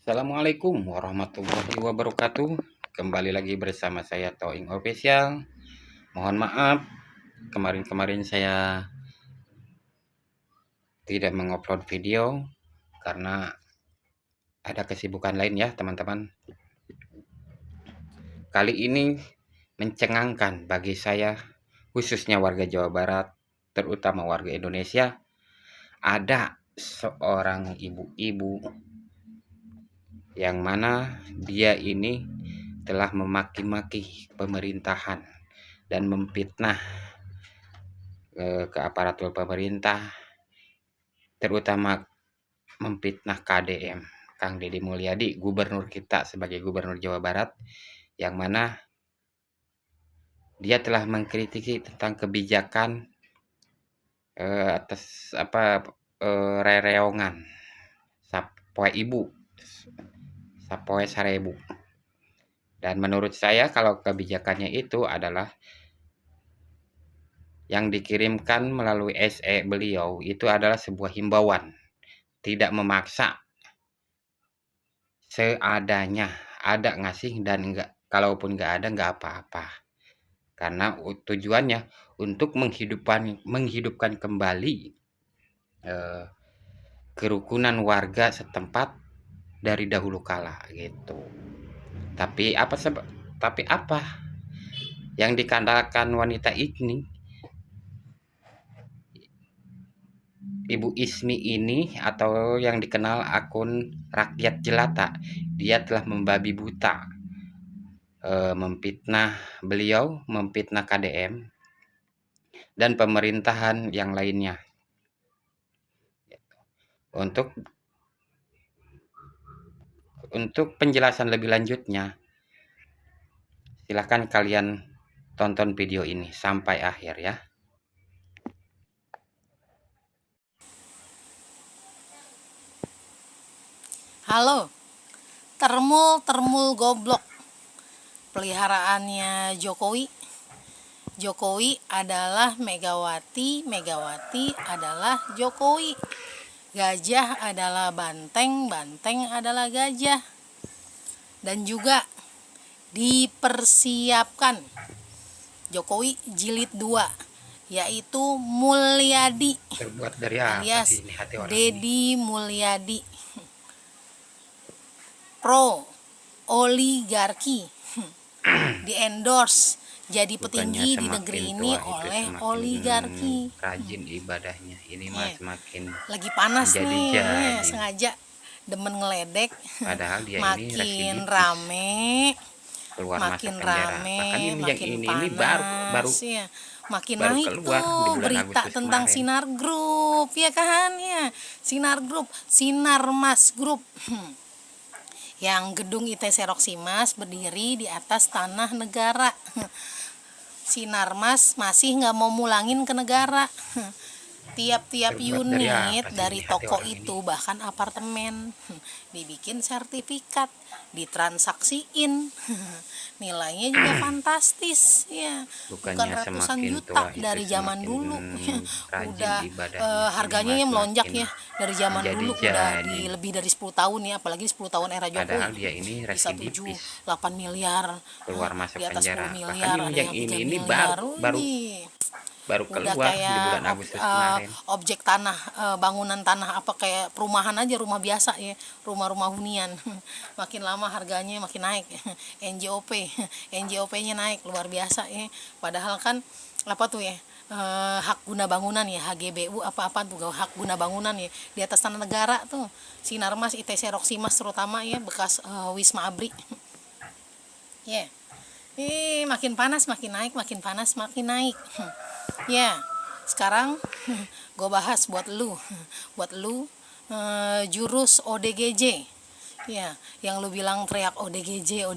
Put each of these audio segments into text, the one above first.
Assalamualaikum warahmatullahi wabarakatuh. Kembali lagi bersama saya Toing Official. Mohon maaf kemarin saya tidak mengupload video karena ada kesibukan lain ya teman-teman. Kali ini mencengangkan bagi saya, khususnya warga Jawa Barat, terutama warga Indonesia. Ada seorang ibu-ibu yang mana dia ini telah memaki-maki pemerintahan dan memfitnah ke aparatur pemerintah, terutama memfitnah KDM, Kang Deddy Mulyadi, gubernur kita sebagai gubernur Jawa Barat, yang mana dia telah mengkritiki tentang kebijakan atas rereongan sapoe ibu, sapoe sarebu. Dan menurut saya kalau kebijakannya itu adalah yang dikirimkan melalui SE beliau itu adalah sebuah himbauan, tidak memaksa, seadanya, ada ngasih dan enggak, kalaupun enggak ada enggak apa-apa, karena tujuannya untuk menghidupkan kembali kerukunan warga setempat dari dahulu kala gitu. Tapi apa yang dikatakan wanita ini, Ibu Ismi ini, atau yang dikenal akun Rakyat Jelata, dia telah membabi buta, memfitnah beliau, memfitnah KDM dan pemerintahan yang lainnya. Untuk penjelasan lebih lanjutnya, silahkan kalian tonton video ini sampai akhir ya. Halo, termul goblok, peliharaannya Jokowi. Jokowi adalah Megawati, Megawati adalah Jokowi. Gajah adalah banteng, banteng adalah gajah. Dan juga dipersiapkan Jokowi jilid 2, yaitu Mulyadi, Terbuat dari apa alias sih ini hati orang Deddy Mulyadi, pro oligarki, di endorse jadi petinggi di negeri ini oleh oligarki. Rajin ibadahnya ini mah semakin Lagi panas nih, jadi. sengaja demen ngeledek. Padahal dia makin rame, keluar makin masuk penjara. rame, Bahkan makin ini panas baru ya. Makin baru naik keluar di tuh bulan berita Agustus tentang kemarin. Sinar Group, ya kan ya. Sinar Group, Sinarmas Group. Yang gedung ITC Roksimas berdiri di atas tanah negara. Sinarmas masih nggak mau mulangin ke negara. Tiap-tiap unit dari toko itu, bahkan apartemen, dibikin sertifikat, ditransaksiin. Nilainya juga fantastis ya, bukan ratusan juta dari zaman dulu. Udah harganya yang melonjak ya, dari zaman dulu udah di lebih dari 10 tahun ya, apalagi 10 tahun era Jokowi. Dia ini bisa 7-8 miliar, keluar masuk di atas penjara. 10 miliar, ada yang 3 miliar. Baru udah keluar kayak di bulan Agustus kemarin. Objek tanah, bangunan tanah, apa kayak perumahan aja, rumah biasa ya, rumah-rumah hunian. Makin lama harganya makin naik. NJOP-nya naik luar biasa ya. Padahal kan apa tuh ya, hak guna bangunan ya, HGBU apa-apa tuh, hak guna bangunan ya, di atas tanah negara tuh. Sinarmas, ITC Roksimas terutama ya, bekas Wisma Abri. Ya. Makin panas makin naik, makin panas makin naik. Ya, sekarang gue bahas buat lu jurus ODGJ. Ya, yang lu bilang teriak ODGJ,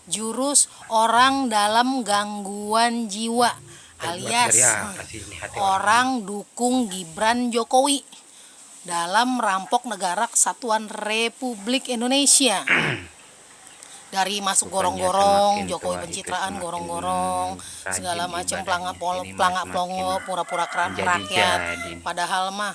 jurus orang dalam gangguan jiwa, alias orang dukung Gibran Jokowi dalam merampok negara kesatuan Republik Indonesia. dari masuk Bukannya gorong-gorong, semakin Jokowi tua itu pencitraan semakin gorong-gorong, rajin segala macam ibadahnya. Ini mah pelangak semakin plongo, pura-pura merakyat, menjadi-jadi. padahal mah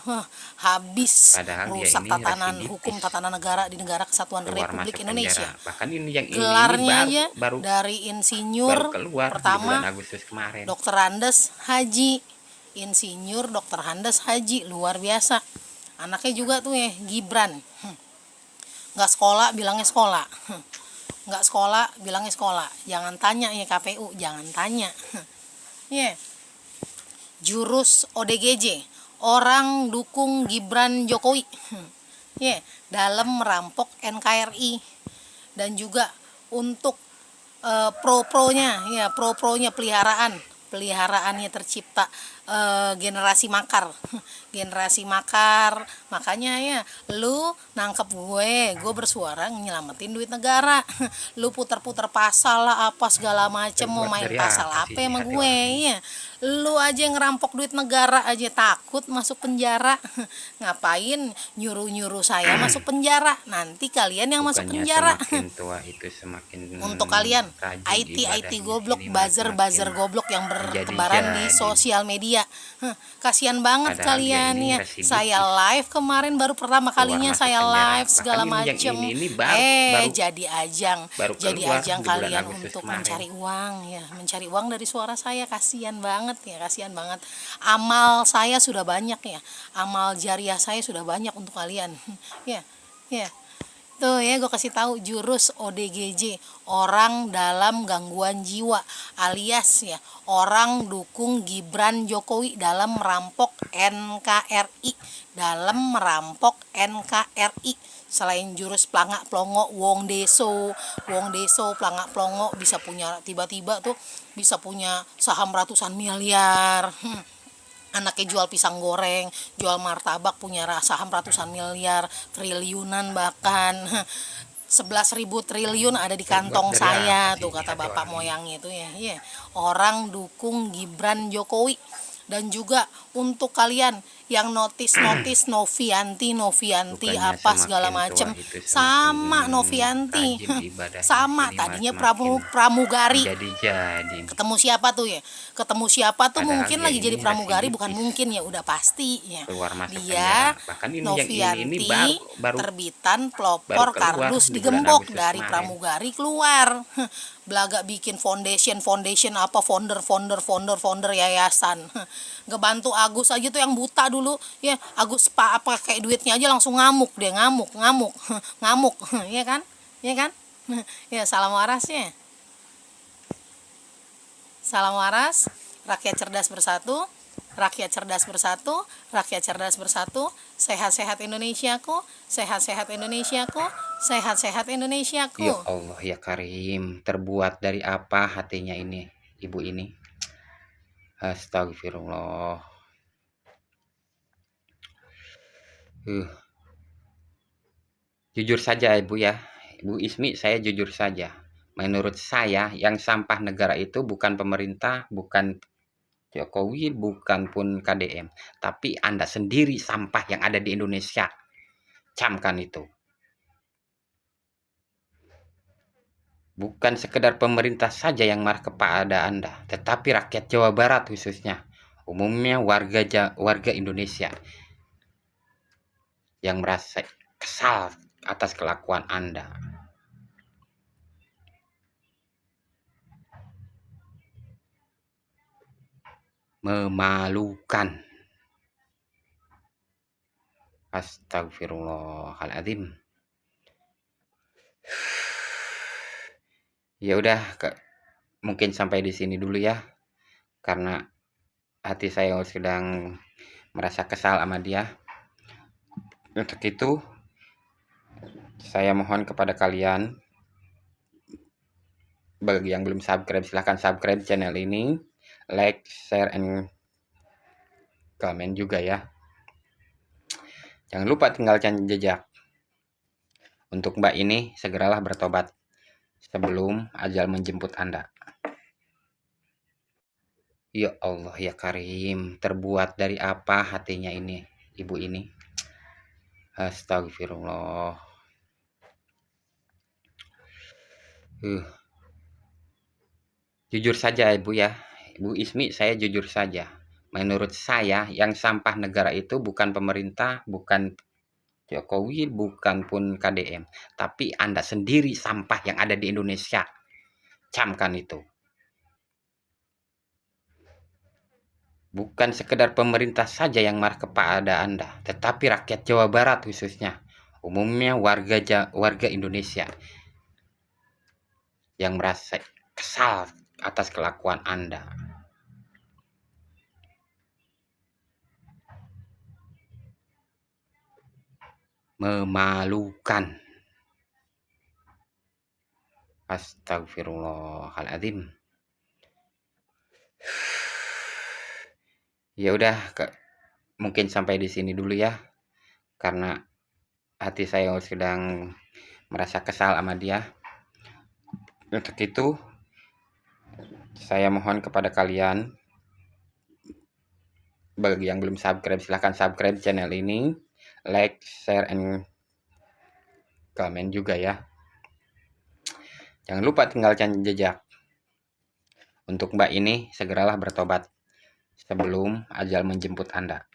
habis Padahal dia merusak ini tatanan hukum residivis, tatanan negara di Negara Kesatuan keluar Republik masuk Indonesia. penjara. Bahkan ini Gelarnya baru aja baru dari baru insinyur keluar di bulan pertama Agustus kemarin. Dr. Andes Haji, insinyur Dr. Andes Haji, luar biasa. Anaknya juga tuh ya Gibran, nggak sekolah bilangnya sekolah, nggak sekolah bilangnya sekolah. Jangan tanya ya KPU, jangan tanya. Ya, jurus ODGJ, orang dukung Gibran Jokowi. Ya, dalam merampok NKRI dan juga untuk pro-pronya ya, pro-pronya peliharaannya tercipta generasi makar. Generasi makar, makanya ya lu nangkep gue bersuara nyelamatin duit negara. Lu putar-putar pasal lah apa segala macem, mau Terbuat main dari pasal apa apa sih sama hati gue orang ini? ya. Lu aja ngerampok duit negara aja takut masuk penjara. Ngapain nyuruh-nyuruh saya masuk penjara? Nanti kalian yang masuk Bukannya penjara. semakin tua itu semakin Untuk kalian rajin IT ibadahnya. goblok, Ini mah buzzer semakin goblok yang bertebaran di menjadi-jadi. sosial media. Kasihan banget Padahal dia kalian ini ya. Saya residivis, live kemarin, baru pertama keluar kalinya masuk saya penjara. live Bahkan segala yang macem. ini baru Jadi keluar ajang di bulan kalian Agustus untuk kemarin. mencari uang ya, mencari uang dari suara saya. Kasihan banget ya, kasihan banget. Amal saya sudah banyak ya, amal jariah saya sudah banyak untuk kalian. Ya, ya. Tuh ya, gue kasih tahu jurus ODGJ, orang dalam gangguan jiwa, alias ya orang dukung Gibran Jokowi dalam merampok NKRI, dalam merampok NKRI. Selain jurus pelangak plongo, wong deso pelangak plongo bisa punya, tiba-tiba tuh bisa punya saham ratusan miliar. Anaknya jual pisang goreng, jual martabak, punya saham ratusan miliar, triliunan bahkan. 11.000 triliun ada di Terbuat kantong dari apa saya sih tuh, kata hati bapak orang ini? moyangnya itu ya. Iya, orang dukung Gibran Jokowi. Dan juga untuk kalian yang notice Novianti Bukannya apa segala semakin tua macem, itu semakin sama Novianti. rajin ibadahnya. Sama, Ini mah tadinya semakin pramugari. menjadi-jadi. Ketemu siapa tuh ya, Padahal mungkin dia lagi jadi ini pramugari, bukan residivis, mungkin ya, udah pasti ya. keluar masuk Dia penjara. Bahkan ini Novianti, terbitan baru pelopor keluar kardus di bulan digembok Agustus dari kemarin. pramugari keluar. Belaga bikin foundation apa, founder yayasan. Ngebantu Agus aja tuh yang buta dulu ya. Agus apa kayak duitnya aja langsung ngamuk, dia ngamuk ngamuk. Ya kan, ya kan. Ya, salam warasnya. Salam waras, rakyat cerdas bersatu, rakyat cerdas bersatu, rakyat cerdas bersatu, sehat-sehat Indonesiaku, sehat-sehat Indonesiaku, sehat-sehat Indonesiaku. Ya Allah ya Karim, terbuat dari apa hatinya ini, ibu ini? Astagfirullah. Jujur saja Ibu ya, Ibu Ismi, saya jujur saja. Menurut saya yang sampah negara itu bukan pemerintah, bukan Jokowi, bukan pun KDM, tapi Anda sendiri sampah yang ada di Indonesia. Camkan itu. Bukan sekedar pemerintah saja yang marah kepada Anda, tetapi rakyat Jawa Barat khususnya, umumnya warga Indonesia yang merasa kesal atas kelakuan Anda. Memalukan. Astagfirullahaladzim. Ya udah, mungkin sampai di sini dulu ya, karena hati saya sedang merasa kesal sama dia. Untuk itu, saya mohon kepada kalian, bagi yang belum subscribe, silahkan subscribe channel ini, like, share, and komen juga ya. Jangan lupa tinggalkan jejak. Untuk Mbak ini, segeralah bertobat sebelum ajal menjemput Anda. Ya Allah ya Karim, terbuat dari apa hatinya ini, ibu ini? Astagfirullah. Jujur saja Ibu ya, Bu Ismi, saya jujur saja. Menurut saya yang sampah negara itu bukan pemerintah, bukan Jokowi, bukan pun KDM, tapi Anda sendiri sampah yang ada di Indonesia. Camkan itu. Bukan sekedar pemerintah saja yang marah kepada Anda, tetapi rakyat Jawa Barat khususnya, umumnya warga Indonesia yang merasa kesal atas kelakuan Anda. Memalukan. Astagfirullahaladzim. Ya udah, mungkin sampai di sini dulu ya, karena hati saya sedang merasa kesal sama dia. Untuk itu, saya mohon kepada kalian, bagi yang belum subscribe, silahkan subscribe channel ini, like, share, and comment juga ya. Jangan lupa tinggalkan jejak. Untuk Mbak ini, segeralah bertobat sebelum ajal menjemput Anda.